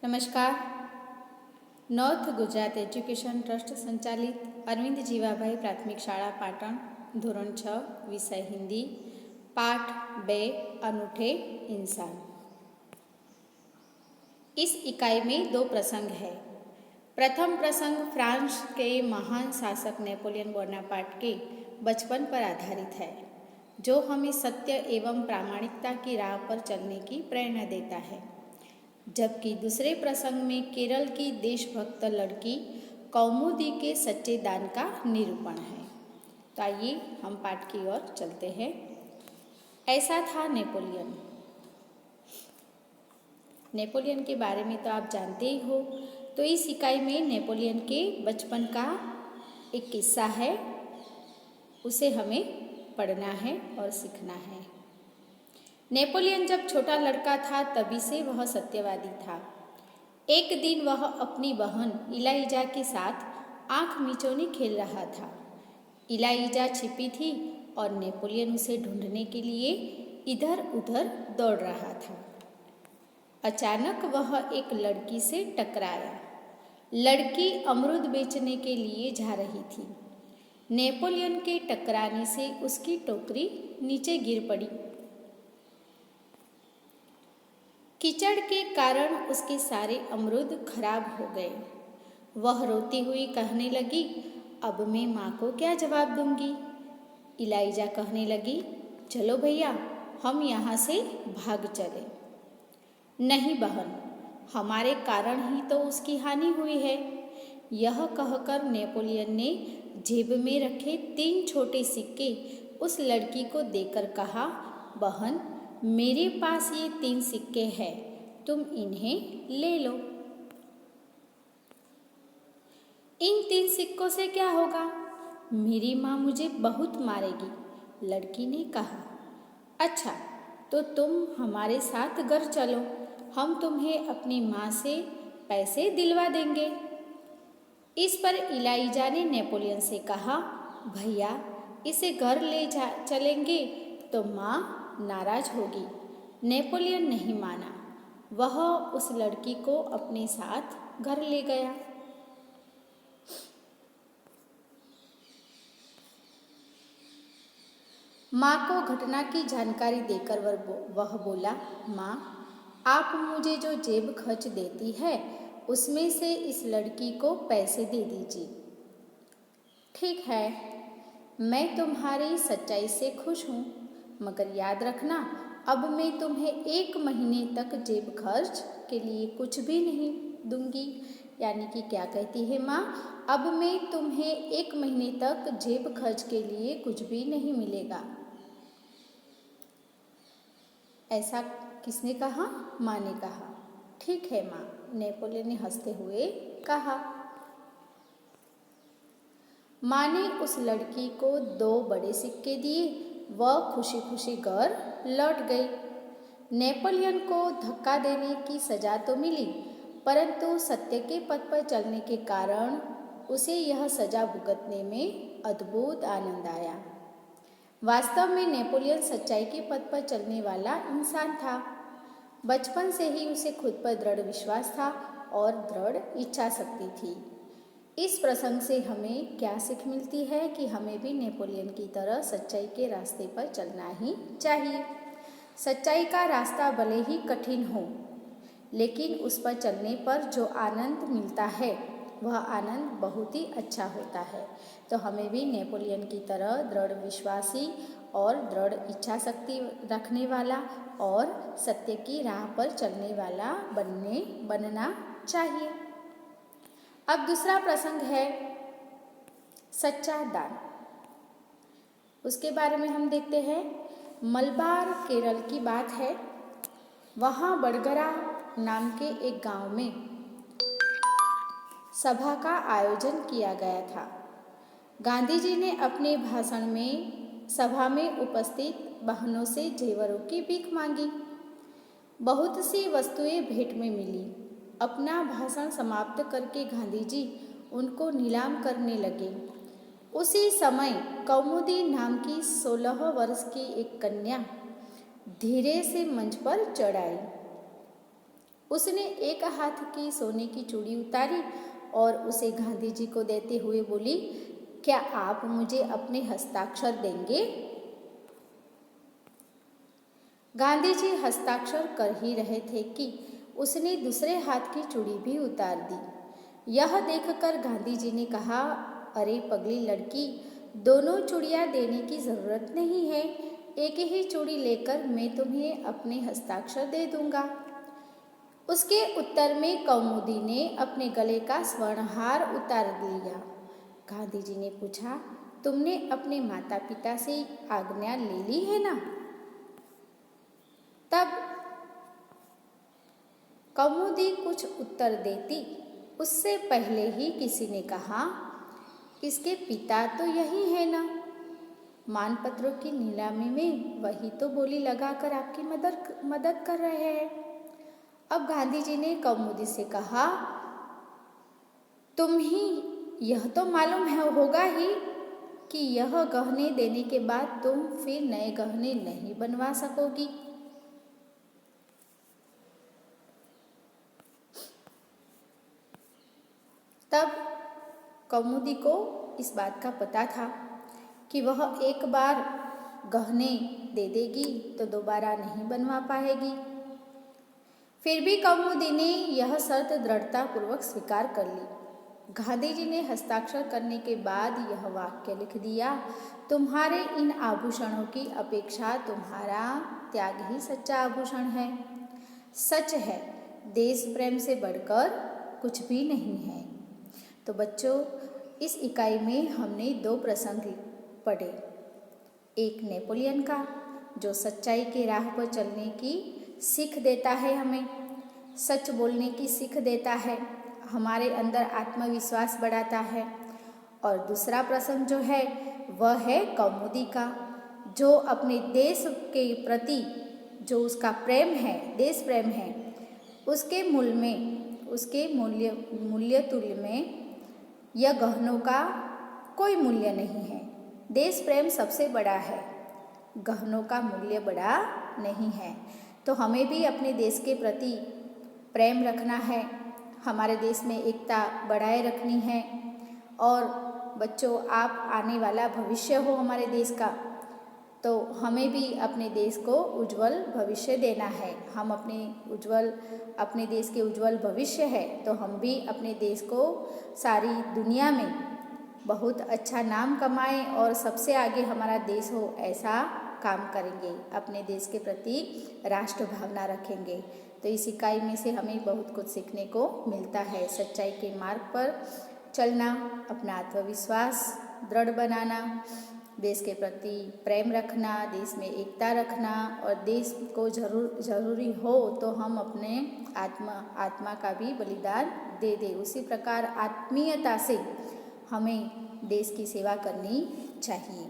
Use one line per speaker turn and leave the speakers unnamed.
નમસ્કાર. North Gujarat education trust સંચાલિત અરવિંદ જીવાભાઈ પ્રાથમિક શાળા પાટણ, ધોરણ 6, विषय हिंदी, पाठ 2, अनूठे इंसान. इस इकाई में 2 प्रसंग है. प्रथम प्रसंग फ्रांस के महान शासक नेपोलियन बोनापार्ट के बचपन पर आधारित है, जो हमें सत्य एवं प्रामाणिकता की राह पर चलने की प्रेरणा देता है. जबकि दूसरे प्रसंग में केरल की देशभक्त लड़की कौमुदी के सच्चे दान का निरूपण है. तो आइए हम पाठ की ओर चलते हैं. ऐसा था नेपोलियन. नेपोलियन के बारे में तो आप जानते ही हो. तो इस इकाई में नेपोलियन के बचपन का एक किस्सा है, उसे हमें पढ़ना है और सीखना है. नेपोलियन जब छोटा लड़का था तभी से वह सत्यवादी था. एक दिन वह अपनी बहन इलाइजा के साथ आंख मिचौनी खेल रहा था. इलाइजा छिपी थी और नेपोलियन उसे ढूंढने के लिए इधर उधर दौड़ रहा था. अचानक वह एक लड़की से टकराया. लड़की अमरूद बेचने के लिए जा रही थी. नेपोलियन के टकराने से उसकी टोकरी नीचे गिर पड़ी. कीचड़ के कारण उसके सारे अमरूद खराब हो गए. वह रोती हुई कहने लगी, अब मैं माँ को क्या जवाब दूंगी. इलाइजा कहने लगी, चलो भैया, हम यहाँ से भाग चले. नहीं बहन, हमारे कारण ही तो उसकी हानि हुई है. यह कहकर नेपोलियन ने जेब में रखे 3 छोटे सिक्के उस लड़की को देकर कहा, बहन, मेरे पास ये 3 सिक्के हैं, तुम इन्हें ले लो. इन 3 सिक्कों से क्या होगा? मेरी माँ मुझे बहुत मारेगी, लड़की ने कहा. अच्छा, तो तुम हमारे साथ घर चलो, हम तुम्हें अपनी माँ से पैसे दिलवा देंगे. इस पर इलाइजा ने नेपोलियन से कहा, भैया, इसे घर ले चलेंगे तो माँ नाराज होगी. नेपोलियन नहीं माना. वह उस लड़की को अपने साथ घर ले गया. माँ को घटना की जानकारी देकर वह बोला, माँ, आप मुझे जो जेब खर्च देती है उसमें से इस लड़की को पैसे दे दीजिए. ठीक है, मैं तुम्हारी सच्चाई से खुश हूँ, मगर याद रखना, अब मैं तुम्हें 1 महीने तक जेब खर्च के लिए कुछ भी नहीं दूंगी. यानी कि क्या कहती है माँ, अब मैं तुम्हें 1 महीने तक जेब खर्च के लिए कुछ भी नहीं मिलेगा. ऐसा किसने कहा? माँ ने कहा. ठीक है माँ, नेपोलियन ने हंसते हुए कहा. माँ ने उस लड़की को 2 बड़े सिक्के दिए. वह खुशी खुशी घर लौट गई. नेपोलियन को धक्का देने की सजा तो मिली, परंतु सत्य के पथ पर चलने के कारण उसे यह सजा भुगतने में अद्भुत आनंद आया. वास्तव में नेपोलियन सच्चाई के पथ पर चलने वाला इंसान था. बचपन से ही उसे खुद पर दृढ़ विश्वास था और दृढ़ इच्छा शक्ति थी. इस प्रसंग से हमें क्या सीख मिलती है कि हमें भी नेपोलियन की तरह सच्चाई के रास्ते पर चलना ही चाहिए. सच्चाई का रास्ता भले ही कठिन हो, लेकिन उस पर चलने पर जो आनंद मिलता है वह आनंद बहुत ही अच्छा होता है. तो हमें भी नेपोलियन की तरह दृढ़ विश्वासी और दृढ़ इच्छा शक्ति रखने वाला और सत्य की राह पर चलने वाला बनना चाहिए. अब दूसरा प्रसंग है सच्चा दान. उसके बारे में हम देखते हैं. मलबार केरल की बात है. वहाँ बड़गरा नाम के एक गांव में सभा का आयोजन किया गया था. गांधी जी ने अपने भाषण में सभा में उपस्थित बहनों से जेवरों की भीख मांगी. बहुत सी वस्तुएं भेंट में मिली. अपना भाषण समाप्त करके गांधी जी उनको नीलाम करने लगे. उसी समय कौमुदी नाम की 16 वर्ष की एक कन्या धीरे से मंच पर चढ़ आई. उसने एक हाथ की सोने की चूड़ी उतारी और उसे गांधी जी को देते हुए बोली, क्या आप मुझे अपने हस्ताक्षर देंगे? गांधी जी हस्ताक्षर कर ही रहे थे कि उसने दूसरे हाथ की चूड़ी भी उतार दी। यह देखकर गांधी जी ने कहा, अरे पगली लड़की, दोनों चूड़ियाँ देने की ज़रूरत नहीं है, एक ही चूड़ी लेकर मैं तुम्हें अपने हस्ताक्षर दे दूंगा। उसके उत्तर में कौमुदी ने अपने गले का स्वर्णहार उतार लिया। गांधी जी ने पूछा, तुमने अपने माता पिता से आज्ञा ले ली है ना? तब कौमुदी कुछ उत्तर देती उससे पहले ही किसी ने कहा, इसके पिता तो यही है ना? मानपत्रों की नीलामी में वही तो बोली लगाकर आपकी मदद कर रहे हैं। अब गांधी जी ने कौमुदी से कहा, तुम ही यह तो मालूम होगा ही कि यह गहने देने के बाद तुम फिर नए गहने नहीं बनवा सकोगी। तब कौमुदी को इस बात का पता था कि वह एक बार गहने दे देगी तो दोबारा नहीं बनवा पाएगी। फिर भी कौमुदी ने यह शर्त दृढ़तापूर्वक स्वीकार कर ली। गांधी जी ने हस्ताक्षर करने के बाद यह वाक्य लिख दिया, तुम्हारे इन आभूषणों की अपेक्षा तुम्हारा त्याग ही सच्चा आभूषण है। सच है, देश प्रेम से बढ़कर कुछ भी नहीं है। तो बच्चों, इस इकाई में हमने 2 प्रसंग पढ़े। एक नेपोलियन का, जो सच्चाई के राह पर चलने की सीख देता है, हमें सच बोलने की सीख देता है, हमारे अंदर आत्मविश्वास बढ़ाता है। और दूसरा प्रसंग जो है वह है कौमुदी का, जो अपने देश के प्रति जो उसका प्रेम है, देश प्रेम है, उसके मूल्य तुल्य में यह गहनों का कोई मूल्य नहीं है। देश प्रेम सबसे बड़ा है, गहनों का मूल्य बड़ा नहीं है। तो हमें भी अपने देश के प्रति प्रेम रखना है, हमारे देश में एकता बढ़ाए रखनी है। और बच्चों, आप आने वाला भविष्य हो हमारे देश का, तो हमें भी अपने देश को उज्जवल भविष्य देना है। हम अपने देश के उज्जवल भविष्य है, तो हम भी अपने देश को सारी दुनिया में बहुत अच्छा नाम कमाएं और सबसे आगे हमारा देश हो, ऐसा काम करेंगे, अपने देश के प्रति राष्ट्र भावना रखेंगे। तो इस इकाई में से हमें बहुत कुछ सीखने को मिलता है। सच्चाई के मार्ग पर चलना, अपना आत्मविश्वास दृढ़ बनाना, देश के प्रति प्रेम रखना, देश में एकता रखना, और देश को जरूरी हो तो हम अपने आत्मा का भी बलिदान दे दें। उसी प्रकार आत्मीयता से हमें देश की सेवा करनी चाहिए।